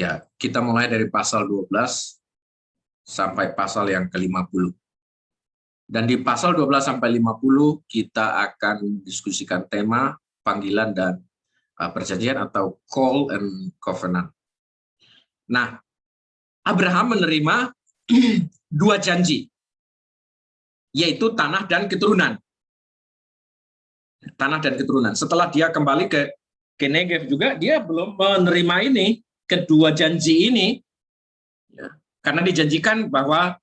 Ya, kita mulai dari pasal 12 sampai pasal yang ke-50. Dan di pasal 12 sampai 50 kita akan diskusikan tema panggilan dan perjanjian atau call and covenant. Nah, Abraham menerima dua janji, yaitu tanah dan keturunan. Tanah dan keturunan. Setelah dia kembali ke Negev juga, dia belum menerima ini, kedua janji ini, ya, karena dijanjikan bahwa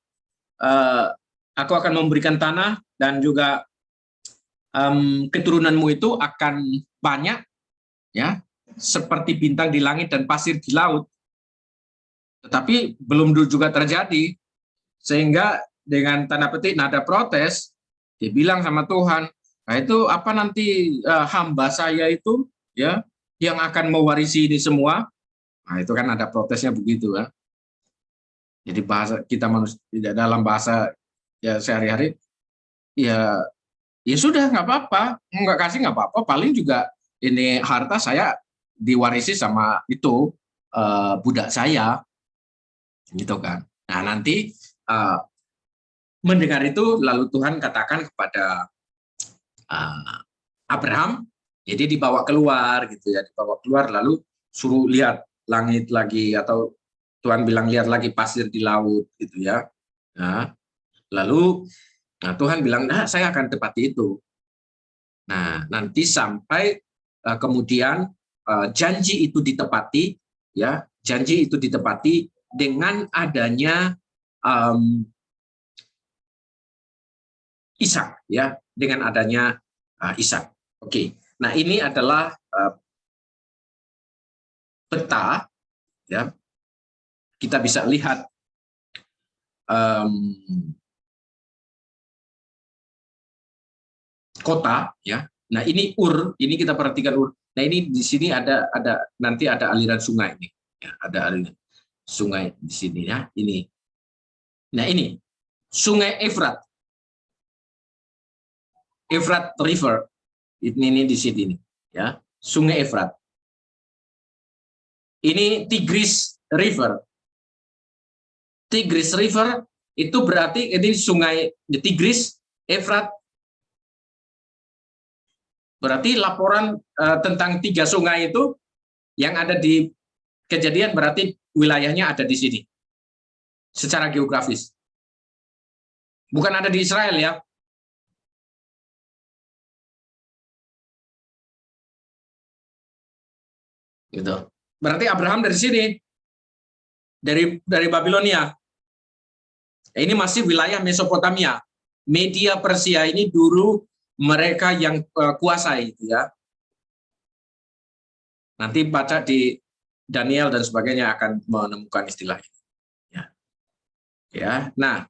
aku akan memberikan tanah dan juga keturunanmu itu akan banyak, ya, seperti bintang di langit dan pasir di laut. Tetapi belum juga terjadi, sehingga dengan tanda petik nada protes, dia bilang sama Tuhan, nah itu apa nanti hamba saya itu, ya, yang akan mewarisi ini semua. Nah itu kan ada protesnya begitu, kan. Jadi bahasa kita manusia dalam bahasa ya sehari-hari, ya sudah nggak apa-apa, nggak kasih nggak apa-apa, paling juga ini harta saya diwarisi sama itu budak saya, gitu kan. Nah nanti mendengar itu lalu Tuhan katakan kepada Abraham, jadi dibawa keluar gitu ya, dibawa keluar lalu suruh lihat langit lagi, atau Tuhan bilang lihat lagi pasir di laut gitu ya. Nah, lalu Tuhan bilang, nah saya akan tepati itu. Nah, nanti sampai kemudian janji itu ditepati, ya, janji itu ditepati dengan adanya Ishak, ya, dengan adanya Ishak. Oke. Nah, ini adalah peta, ya. Kita bisa lihat kota, ya. Nah, ini Ur, ini kita perhatikan Ur. Nah, ini di sini ada nanti ada aliran sungai ini, ya, ada aliran sungai di sini, ya. Ini. Nah, ini Sungai Efrat. Efrat River. Ini di sini, ya. Sungai Efrat. Ini Tigris River. Tigris River itu berarti ini sungai Tigris, Efrat. Berarti laporan tentang 3 sungai itu yang ada di Kejadian berarti wilayahnya ada di sini. Secara geografis. Bukan ada di Israel, ya. Gitu. Berarti Abraham dari sini. Dari Babilonia. Ini masih wilayah Mesopotamia. Media Persia ini dulu mereka yang kuasai, ya. Nanti baca di Daniel dan sebagainya akan menemukan istilah ini. Ya. Ya. Nah,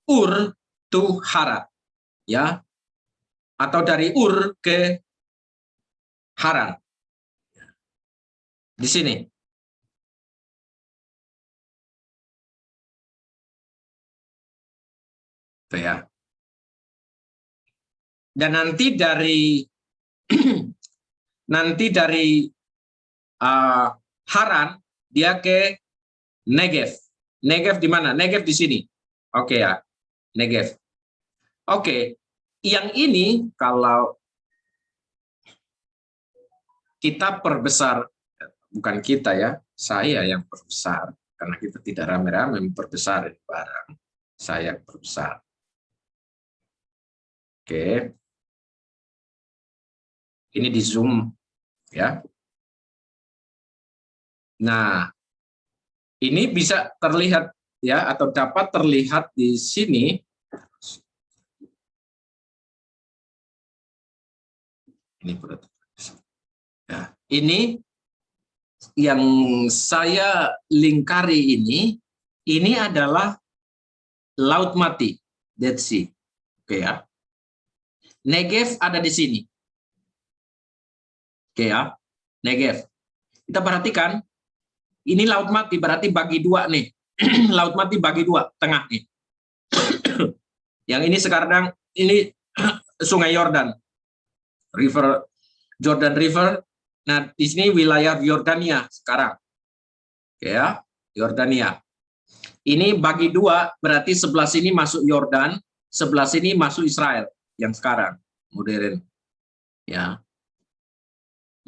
Ur to Haran, ya. Atau dari Ur ke Haran. Di sini. Itu ya. Dan nanti dari Haran dia ke Negev. Negev di mana? Negev di sini. Oke, ya. Negev. Oke. Yang ini kalau kita perbesar, bukan kita ya, saya yang perbesar, karena kita tidak rame-rame memperbesar barang, saya perbesar. Oke. Ini di zoom, ya. Nah, ini bisa terlihat, ya, atau dapat terlihat di sini. Ini ya, ini yang saya lingkari ini adalah Laut Mati, Dead Sea. Oke, ya. Negev ada di sini. Oke, ya. Negev. Kita perhatikan, ini Laut Mati berarti bagi 2 nih. Laut Mati bagi 2, tengah nih. Yang ini sekarang ini Sungai Yordan. Jordan River. Nah, di sini wilayah Yordania sekarang. ya, Yordania. Ini bagi dua, berarti sebelah sini masuk Yordan, sebelah sini masuk Israel yang sekarang modern. Ya,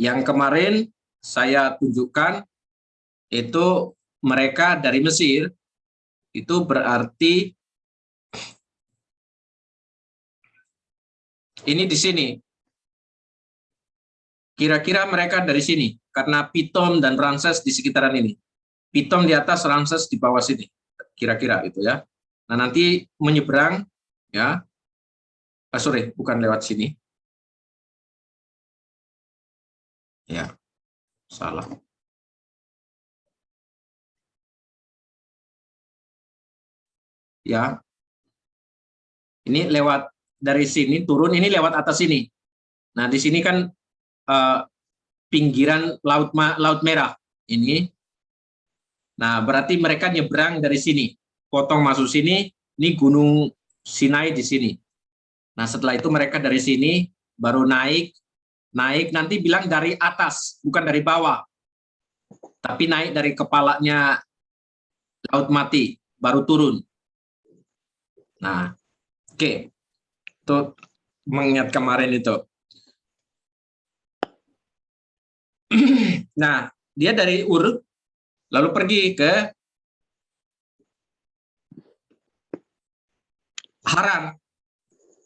yang kemarin saya tunjukkan itu mereka dari Mesir, itu berarti ini di sini. Kira-kira mereka dari sini, karena Pitom dan Ramses di sekitaran ini. Pitom di atas, Ramses di bawah sini. Kira-kira itu ya. Nah, nanti menyeberang, ya. Sorry, bukan lewat sini. Ya, salah. Ya, ini lewat dari sini, turun, ini lewat atas sini. Nah, di sini kan pinggiran Laut Merah ini. Nah, berarti mereka nyebrang dari sini, potong masuk sini, ini Gunung Sinai di sini. Nah, setelah itu mereka dari sini baru naik nanti bilang dari atas, bukan dari bawah, tapi naik dari kepalanya Laut Mati, baru turun. Nah, oke, itu mengingat kemarin itu. Nah, dia dari Ur lalu pergi ke Haran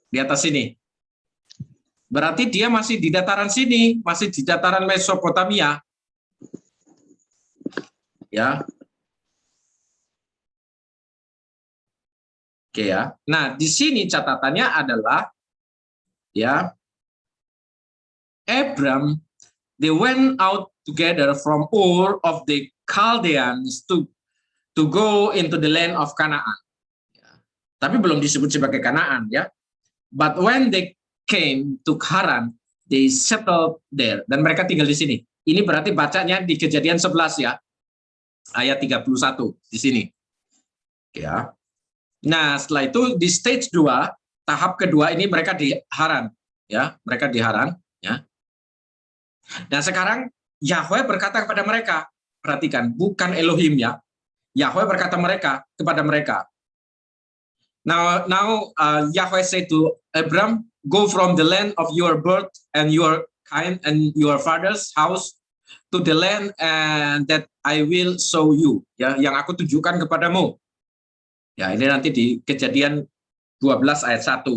di atas sini. Berarti dia masih di dataran sini, masih di dataran Mesopotamia. Ya. Oke ya. Nah, di sini catatannya adalah ya, Abram, they went out together from Ur of the Chaldeans to go into the land of Canaan. Ya. Tapi belum disebut sebagai Kanaan ya. But when they came to Haran, they settled there. Dan mereka tinggal di sini. Ini berarti bacanya di Kejadian 11 ya. Ayat 31 di sini. Ya. Nah, setelah itu di stage 2, tahap kedua ini mereka di Haran ya, mereka di Haran ya. Dan sekarang Yahweh berkata kepada mereka, perhatikan, bukan Elohim ya. Yahweh berkata kepada mereka. Now Yahweh said to Abram, go from the land of your birth and your kind and your father's house to the land and that I will show you, ya, yang aku tunjukkan kepadamu. Ya, ini nanti di Kejadian 12 ayat 1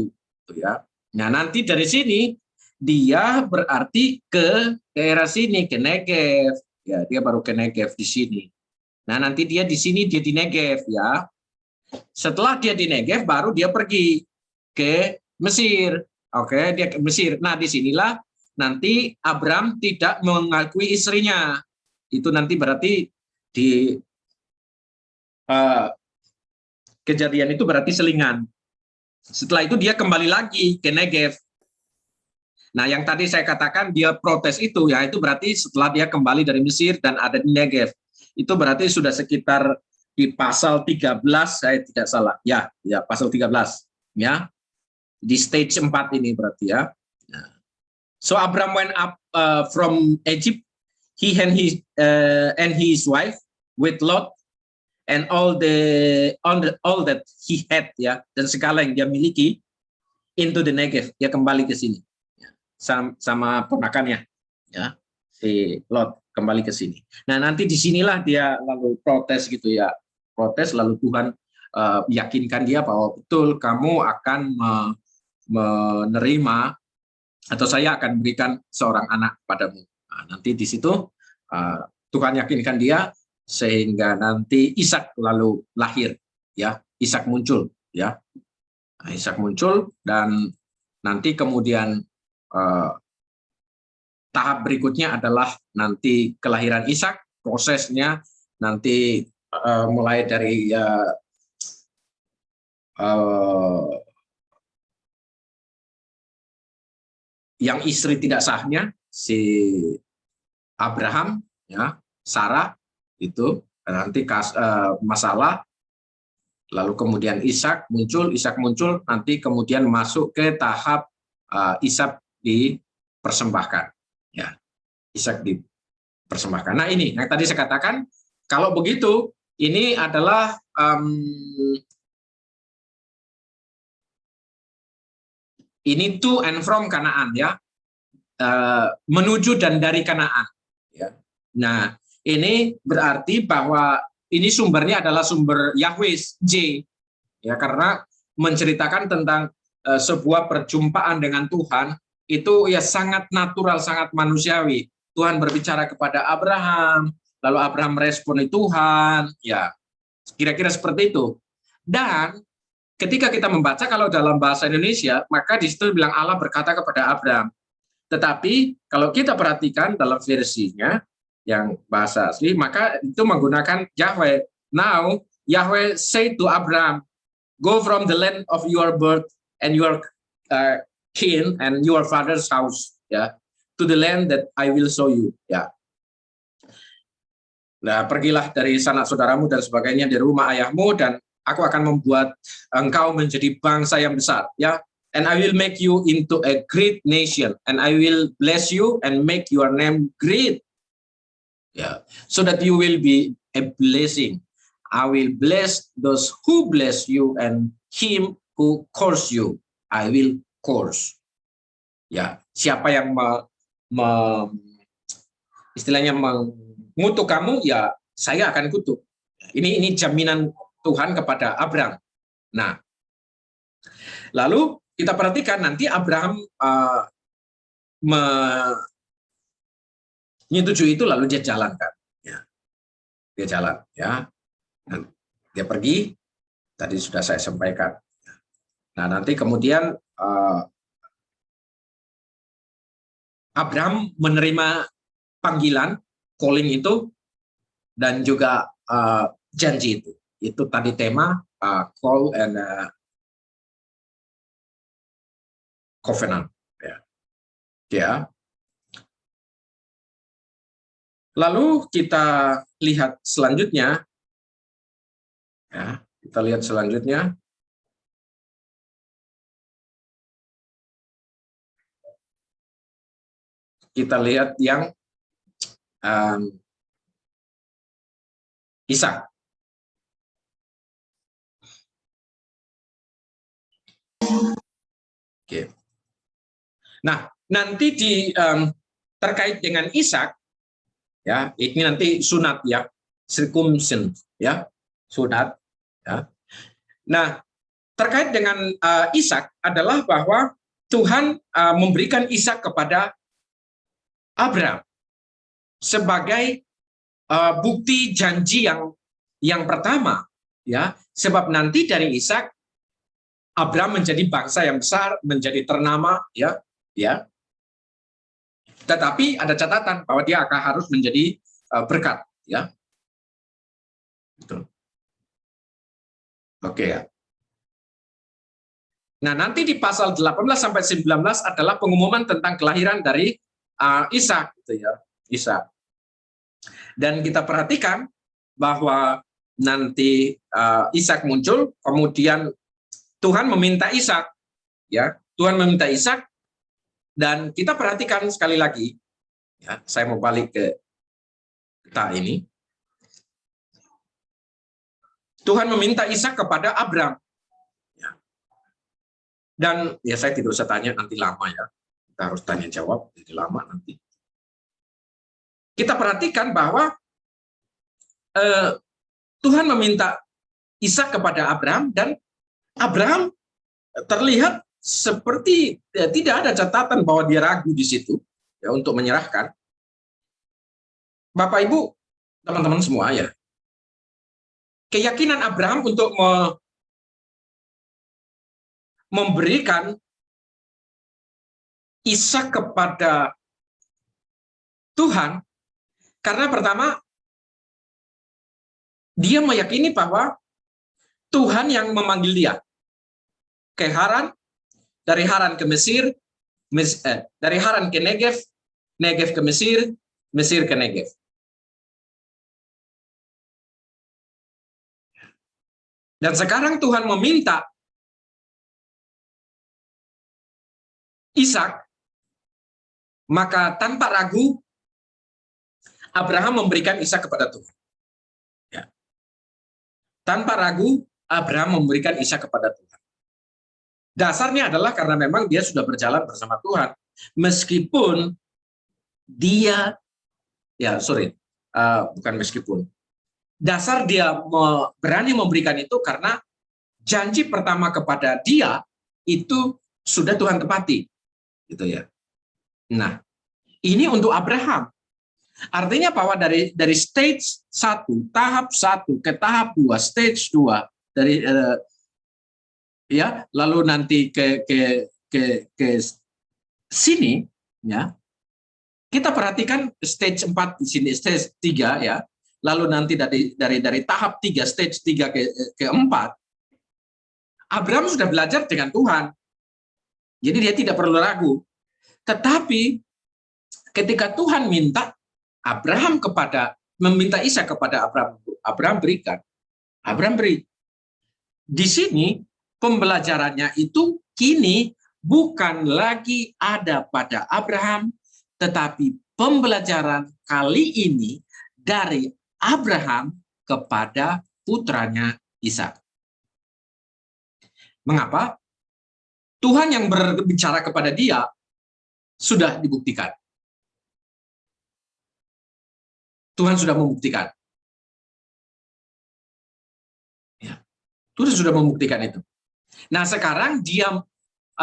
ya. Nah, nanti dari sini dia berarti ke daerah sini, ke Negev. Ya, dia baru ke Negev di sini. Nah, nanti dia di sini, dia di Negev ya. Setelah dia di Negev baru dia pergi ke Mesir. Oke, dia ke Mesir. Nah, disinilah nanti Abram tidak mengakui istrinya. Itu nanti berarti di kejadian itu berarti selingan. Setelah itu dia kembali lagi ke Negev. Nah, yang tadi saya katakan dia protes itu, ya itu berarti setelah dia kembali dari Mesir dan ada di Negev. Itu berarti sudah sekitar di pasal 13, saya tidak salah. Ya, pasal 13. Ya. Di stage 4 ini berarti ya. So Abram went up from Egypt, he and his wife with Lot and all that he had ya, dan segala yang dia miliki, into the Negev, dia kembali ke sini ya, sama ponakannya ya, si Lot kembali ke sini. Nah, nanti disinilah dia lalu protes gitu ya, protes, lalu Tuhan yakinkan dia bahwa betul kamu akan menerima atau saya akan berikan seorang anak padamu. Nah, nanti di situ Tuhan yakinkan dia sehingga nanti Ishak lalu lahir ya, Ishak muncul ya. Nah, Ishak muncul dan nanti kemudian tahap berikutnya adalah nanti kelahiran Ishak, prosesnya nanti mulai dari yang istri tidak sahnya si Abraham ya, Sarah itu nanti masalah, lalu kemudian Ishak muncul, nanti kemudian masuk ke tahap Ishak dipersembahkan ya, Ishak dipersembahkan. Nah, ini yang tadi saya katakan kalau begitu ini adalah ini to and from Kanaan ya, menuju dan dari Kanaan. Ya. Nah, ini berarti bahwa ini sumbernya adalah sumber Yahweh J, ya, karena menceritakan tentang sebuah perjumpaan dengan Tuhan itu ya sangat natural, sangat manusiawi. Tuhan berbicara kepada Abraham, lalu Abraham meresponi Tuhan, ya kira-kira seperti itu. Dan ketika kita membaca kalau dalam bahasa Indonesia, maka di situ bilang Allah berkata kepada Abraham. Tetapi kalau kita perhatikan dalam versinya yang bahasa asli, maka itu menggunakan Yahweh. Now Yahweh say to Abraham, go from the land of your birth and your kin and your father's house, ya, to the land that I will show you, ya. Nah, pergilah dari sanak saudaramu dan sebagainya, dari rumah ayahmu, dan aku akan membuat engkau menjadi bangsa yang besar, ya. And I will make you into a great nation, and I will bless you and make your name great, yeah, so that you will be a blessing. I will bless those who bless you, and him who curse you, I will curse. Ya, siapa yang istilahnya mengutuk kamu, ya saya akan kutuk. Ini jaminan Tuhan kepada Abraham. Nah, lalu kita perhatikan nanti Abraham menyetujui itu, lalu dia jalan kan, ya. Dia jalan, ya. Dan dia pergi, tadi sudah saya sampaikan. Nah, nanti kemudian Abraham menerima panggilan, calling itu, dan juga janji itu. Itu tadi tema call and covenant. Ya. Lalu kita lihat selanjutnya. Ya, kita lihat selanjutnya. Kita lihat yang Ishak. Oke. Nah, nanti terkait dengan Ishak, ya, ini nanti sunat, ya, circumcision, ya, sunat, ya. Nah, terkait dengan Ishak adalah bahwa Tuhan memberikan Ishak kepada Abraham sebagai bukti janji yang pertama, ya, sebab nanti dari Ishak Abraham menjadi bangsa yang besar, menjadi ternama, ya. Tetapi ada catatan bahwa dia akan harus menjadi berkat, ya. Betul. Oke, ya. Nah, nanti di pasal 18 sampai 19 adalah pengumuman tentang kelahiran dari Ishak, gitu ya, Ishak. Dan kita perhatikan bahwa nanti Ishak muncul, kemudian Tuhan meminta Ishak, ya, Tuhan meminta Ishak, dan kita perhatikan sekali lagi, ya, saya mau balik ke kita ini. Tuhan meminta Ishak kepada Abraham, ya. Dan ya saya tidak usah tanya, nanti lama, ya, kita harus tanya jawab, jadi lama nanti. Kita perhatikan bahwa Tuhan meminta Ishak kepada Abraham, dan Abraham terlihat seperti tidak ada catatan bahwa dia ragu di situ, ya, untuk menyerahkan. Bapak Ibu, teman-teman semua, ya, keyakinan Abraham untuk memberikan Ishak kepada Tuhan karena pertama dia meyakini bahwa Tuhan yang memanggil dia ke Haran, dari Haran ke Mesir, dari Haran ke Negev, Negev ke Mesir, Mesir ke Negev. Dan sekarang Tuhan meminta Ishak, maka tanpa ragu Abraham memberikan Ishak kepada Tuhan. Tanpa ragu, Abraham memberikan Ishak kepada Tuhan. Dasarnya adalah karena memang dia sudah berjalan bersama Tuhan. Meskipun dia, bukan meskipun. Dasar dia berani memberikan itu karena janji pertama kepada dia itu sudah Tuhan tepati. Gitu ya. Nah, ini untuk Abraham. Artinya bahwa dari stage 1, tahap 1 ke tahap 2, stage 2 dari lalu nanti ke sini ya. Kita perhatikan stage 4 di sini, stage 3 ya. Lalu nanti dari tahap 3, stage 3 ke 4, Abraham sudah belajar dengan Tuhan. Jadi dia tidak perlu ragu. Tetapi ketika Tuhan meminta Ishak kepada Abraham berikan. Abraham beri. Di sini pembelajarannya itu kini bukan lagi ada pada Abraham, tetapi pembelajaran kali ini dari Abraham kepada putranya Ishak. Mengapa? Tuhan yang berbicara kepada dia sudah dibuktikan. Tuhan sudah membuktikan. Ya. Tuhan sudah membuktikan itu. Nah, sekarang dia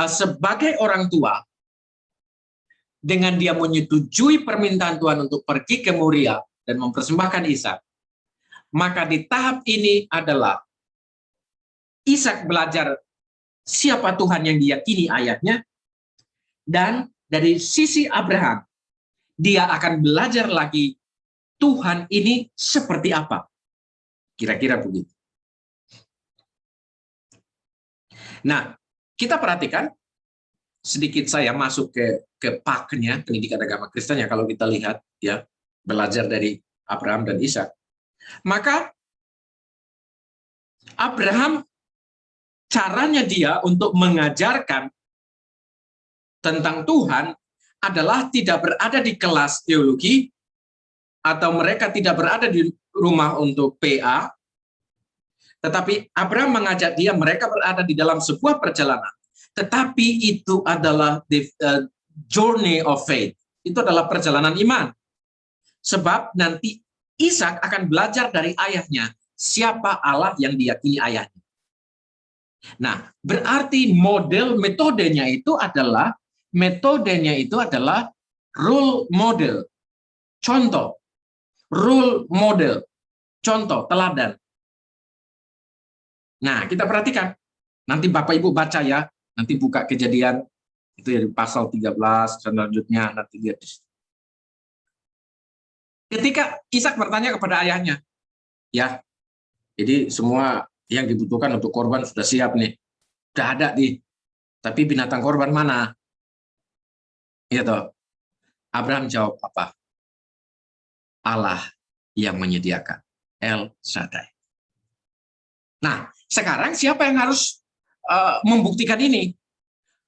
sebagai orang tua, dengan dia menyetujui permintaan Tuhan untuk pergi ke Moria dan mempersembahkan Ishak, maka di tahap ini adalah Ishak belajar siapa Tuhan yang diyakini ayahnya, dan dari sisi Abraham, dia akan belajar lagi Tuhan ini seperti apa. Kira-kira begitu. Nah, kita perhatikan, sedikit saya masuk ke paknya pendidikan agama Kristen ya, kalau kita lihat ya, belajar dari Abraham dan Ishak. Maka Abraham, caranya dia untuk mengajarkan tentang Tuhan adalah tidak berada di kelas teologi, atau mereka tidak berada di rumah untuk PA, tetapi Abraham mengajak dia, mereka berada di dalam sebuah perjalanan, tetapi itu adalah the journey of faith, itu adalah perjalanan iman. Sebab nanti Ishak akan belajar dari ayahnya, siapa Allah yang diyakini ayahnya. Nah, berarti metodenya itu adalah role model, contoh, role model, contoh, teladan. Nah, kita perhatikan. Nanti Bapak Ibu baca ya, nanti buka Kejadian, itu ya di pasal 13, selanjutnya nanti lihat. Ketika Ishak bertanya kepada ayahnya, ya, jadi semua yang dibutuhkan untuk korban sudah siap nih, sudah ada tapi binatang korban mana? Ya toh. Abraham jawab apa? Allah yang menyediakan, El Shaddai. Nah, sekarang siapa yang harus membuktikan ini?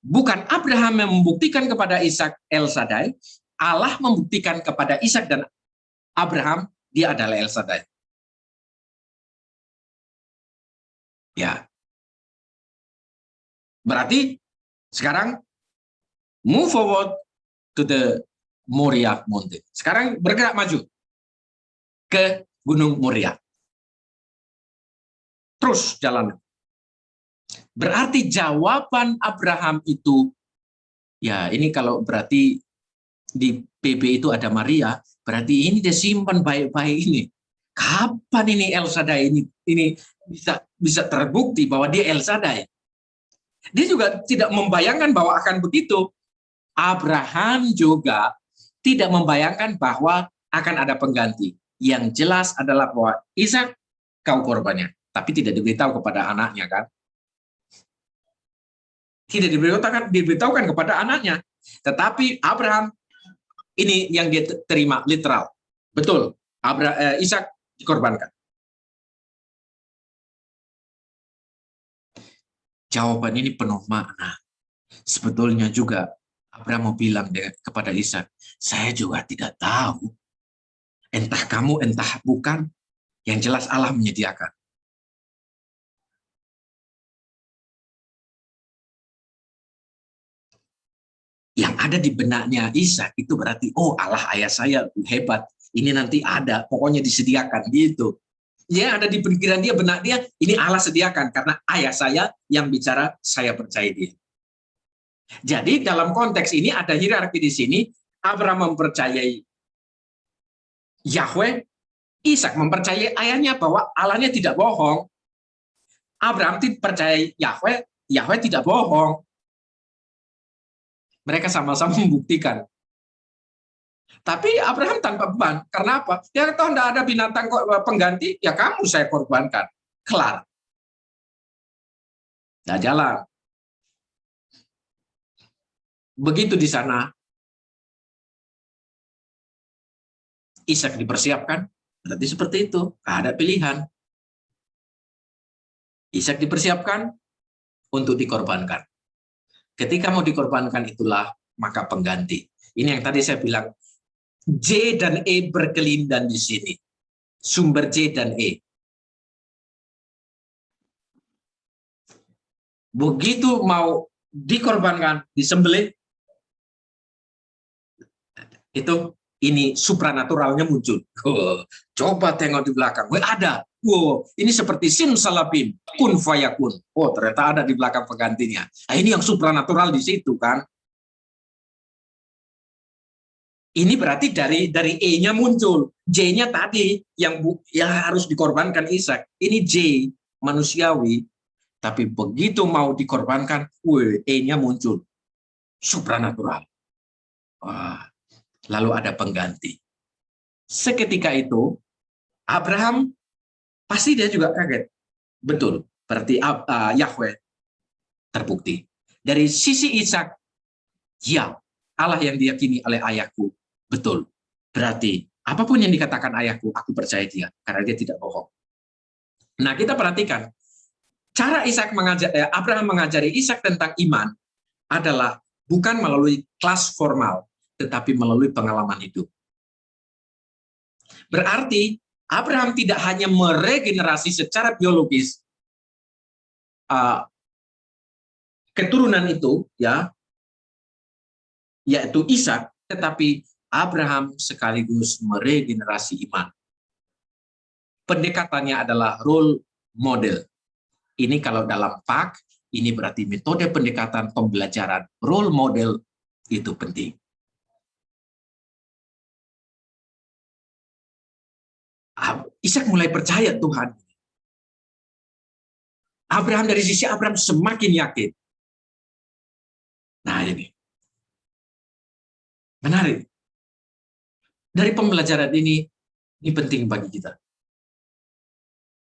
Bukan Abraham yang membuktikan kepada Ishak El Shaddai, Allah membuktikan kepada Ishak dan Abraham, dia adalah El Shaddai. Ya. Berarti sekarang move forward to the Moriah Mountain. Sekarang bergerak maju ke Gunung Moriah. Terus jalan. Berarti jawaban Abraham itu, ya ini kalau berarti di PB itu ada Maria, berarti ini dia simpan baik-baik ini. Kapan ini El Shaddai ini bisa terbukti bahwa dia El Shaddai? Dia juga tidak membayangkan bahwa akan begitu. Abraham juga tidak membayangkan bahwa akan ada pengganti. Yang jelas adalah bahwa Ishak kau korbannya, tapi tidak diberitahu kepada anaknya kan? Tidak diberitahukan kepada anaknya. Tetapi Abraham, ini yang dia terima literal. Betul, Ishak dikorbankan. Jawaban ini penuh makna. Sebetulnya juga Abraham mau bilang kepada Ishak, saya juga tidak tahu. Entah kamu, entah bukan, yang jelas Allah menyediakan. ada di benaknya Ishak, itu berarti, oh Allah ayah saya hebat, ini nanti ada, pokoknya disediakan gitu. Ya, ada di pikiran dia, benak dia, ini Allah sediakan karena ayah saya yang bicara, saya percaya dia. Jadi dalam konteks ini ada hierarki di sini. Abraham mempercayai Yahweh, Ishak mempercayai ayahnya bahwa Allahnya tidak bohong. Abraham percaya Yahweh, Yahweh tidak bohong. Mereka sama-sama membuktikan. Tapi Abraham tanpa beban. Karena apa? Ya toh tidak ada binatang pengganti, ya kamu saya korbankan. Kelar. Nah, jalan. Begitu di sana, Ishak dipersiapkan, berarti seperti itu. Ada pilihan. Ishak dipersiapkan untuk dikorbankan. Ketika mau dikorbankan itulah maka pengganti. Ini yang tadi saya bilang, J dan E berkelindan di sini. Sumber J dan E. Begitu mau dikorbankan, disembelih, itu ini supranaturalnya muncul. Oh, coba tengok di belakang. Ada. Wow, ini seperti simsalabim, kun fayakun. Oh, ternyata ada di belakang penggantinya. Nah, ini yang supranatural di situ kan. Ini berarti dari E-nya muncul. J-nya tadi yang harus dikorbankan Ishak. Ini J, manusiawi. Tapi begitu mau dikorbankan, E-nya muncul. Supranatural. Wah, lalu ada pengganti. Seketika itu, Abraham pasti dia juga kaget. Betul, berarti Yahweh terbukti. Dari sisi Ishak, ya, Allah yang diyakini oleh ayahku, betul. Berarti apapun yang dikatakan ayahku, aku percaya dia, karena dia tidak bohong. Nah, kita perhatikan, cara Abraham mengajari Ishak tentang iman adalah bukan melalui kelas formal, tetapi melalui pengalaman hidup. Berarti Abraham tidak hanya meregenerasi secara biologis keturunan itu, ya, yaitu Ishak, tetapi Abraham sekaligus meregenerasi iman. Pendekatannya adalah role model. Ini kalau dalam PAK, ini berarti metode pendekatan pembelajaran role model itu penting. Ishak mulai percaya Tuhan. Abraham, dari sisi Abraham semakin yakin. Nah, ini menarik. Dari pembelajaran ini penting bagi kita.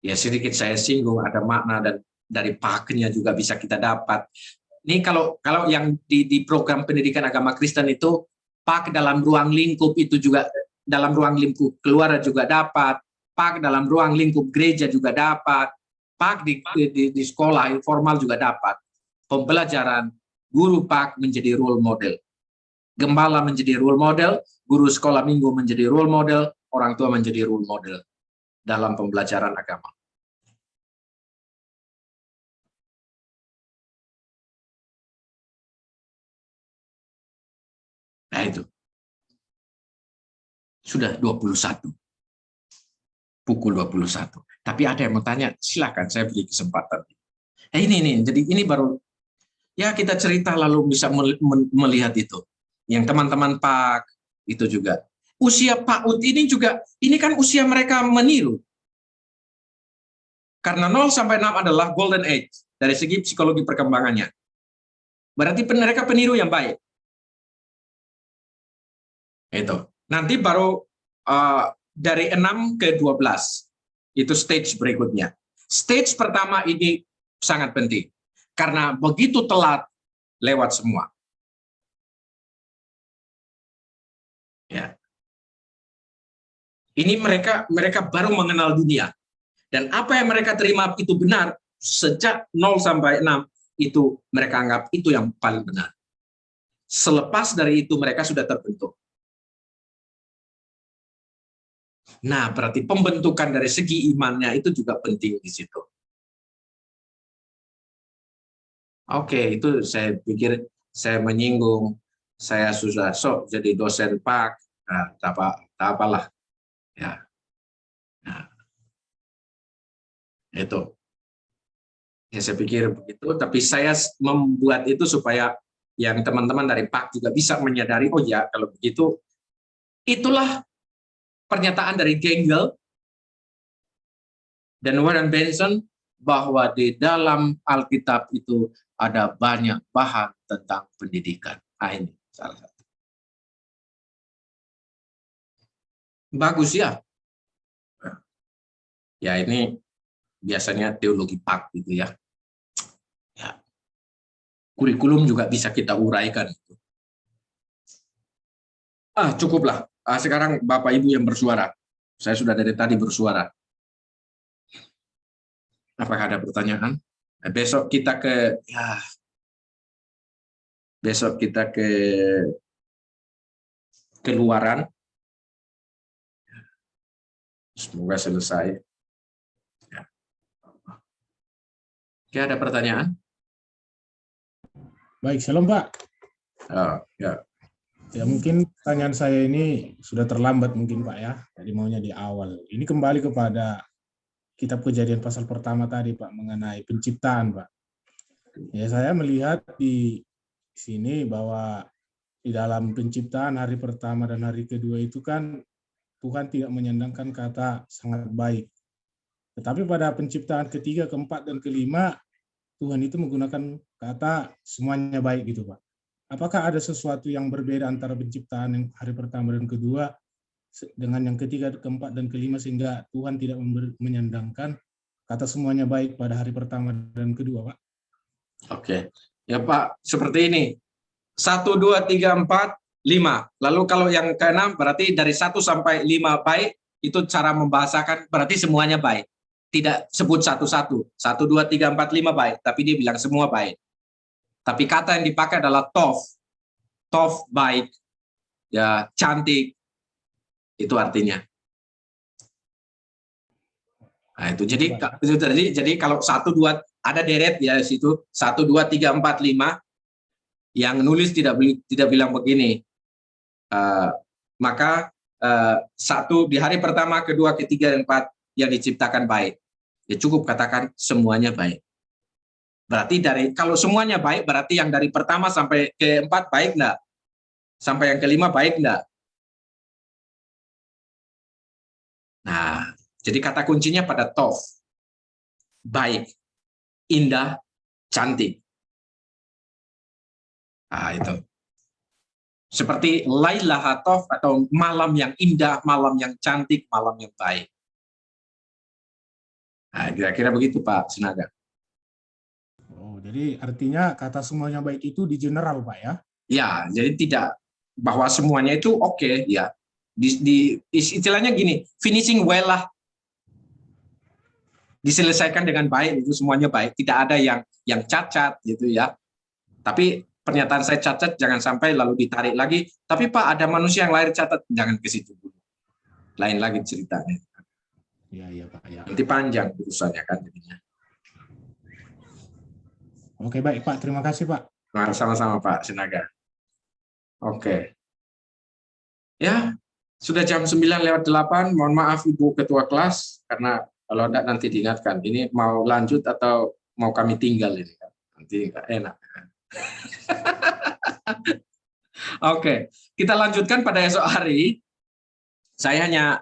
Ya, sedikit saya singgung, ada makna dan dari paknya juga bisa kita dapat. Ini kalau yang di program pendidikan agama Kristen itu, pak dalam ruang lingkup itu juga, dalam ruang lingkup keluarga juga dapat, pak dalam ruang lingkup gereja juga dapat, pak di sekolah informal juga dapat. Pembelajaran guru pak menjadi role model, gembala menjadi role model, guru sekolah minggu menjadi role model, orang tua menjadi role model dalam pembelajaran agama. Nah, itu sudah 21. Pukul 21. Tapi ada yang mau tanya, silakan, saya beri kesempatan. Ini jadi ini baru ya kita cerita lalu bisa melihat itu. Yang teman-teman Pak itu juga. Usia PAUD ini juga, ini kan usia mereka meniru. Karena 0 sampai 6 adalah golden age dari segi psikologi perkembangannya. Berarti mereka peniru yang baik. Itu. Nanti baru dari 6 ke 12. Itu stage berikutnya. Stage pertama ini sangat penting. Karena begitu telat, lewat semua. Ya. Ini mereka baru mengenal dunia. Dan apa yang mereka terima itu benar, sejak 0 sampai 6, itu mereka anggap itu yang paling benar. Selepas dari itu mereka sudah terbentuk. Nah, berarti pembentukan dari segi imannya itu juga penting di situ. Oke, itu saya pikir saya menyinggung saya sudah sok jadi dosen Pak, nah, tak apalah, ya. Nah, itu. Ya, saya pikir begitu, tapi saya membuat itu supaya yang teman-teman dari PAK juga bisa menyadari, oh ya, kalau begitu, itulah pernyataan dari Gengel dan Warren Benson, bahwa di dalam Alkitab itu ada banyak bahan tentang pendidikan. Nah, ini salah satu. Bagus ya. Ya, ini biasanya teologi PAK gitu ya. Ya. Kurikulum juga bisa kita uraikan. Cukuplah. Sekarang Bapak Ibu yang bersuara. Saya sudah dari tadi bersuara. Apakah ada pertanyaan? Besok kita ke Keluaran. Semoga selesai. Ya. Oke, ada pertanyaan? Baik, shalom Pak. Ya. Ya, mungkin pertanyaan saya ini sudah terlambat mungkin Pak ya. Tadi maunya di awal. Ini kembali kepada Kitab Kejadian pasal pertama tadi Pak, mengenai penciptaan Pak. Ya, saya melihat di sini bahwa di dalam penciptaan hari pertama dan hari kedua itu kan Tuhan tidak menyandangkan kata sangat baik. Tetapi pada penciptaan ketiga, keempat, dan kelima, Tuhan itu menggunakan kata semuanya baik gitu Pak. Apakah ada sesuatu yang berbeda antara penciptaan yang hari pertama dan kedua dengan yang ketiga, keempat, dan kelima sehingga Tuhan tidak menyandangkan kata semuanya baik pada hari pertama dan kedua, Pak? Oke. Ya Pak, seperti ini. 1, 2, 3, 4, 5. Lalu kalau yang ke-6 berarti dari 1 sampai 5 baik, itu cara membahasakan berarti semuanya baik. Tidak sebut satu-satu. 1, 2, 3, 4, 5 baik, tapi dia bilang semua baik. Tapi kata yang dipakai adalah tov. Tov baik. Ya, cantik. Itu artinya. Nah, itu jadi kalau 1, 2 ada deret ya di situ 1, 2, 3, 4, 5 yang nulis tidak bilang begini. Maka 1 di hari pertama, kedua, ketiga, dan 4 yang diciptakan baik. Ya cukup katakan semuanya baik. Berarti kalau semuanya baik berarti yang dari pertama sampai ke-4 baik enggak? Sampai yang ke-5 baik enggak? Nah, jadi kata kuncinya pada tov. Baik, indah, cantik. Nah, itu. Seperti Lailah Hatov atau malam yang indah, malam yang cantik, malam yang baik. Nah, kira-kira begitu Pak Sinaga. Oh, jadi artinya kata semuanya baik itu di general Pak ya? Ya, jadi tidak bahwa semuanya itu oke, ya. Istilahnya gini, finishing well lah. Diselesaikan dengan baik, itu semuanya baik. Tidak ada yang cacat gitu ya. Tapi pernyataan saya cacat jangan sampai lalu ditarik lagi. Tapi Pak ada manusia yang lahir cacat, jangan ke situ dulu. Lain lagi ceritanya. Iya Pak ya. Nanti panjang urusannya kan jadinya. Oke baik Pak, terima kasih Pak. Sama-sama Pak Sinaga. Oke. Ya, sudah jam 9:08. Mohon maaf Ibu Ketua Kelas karena kalau tidak nanti diingatkan. Ini mau lanjut atau mau kami tinggal ini kan? Nanti nggak enak. Oke, kita lanjutkan pada esok hari. Saya hanya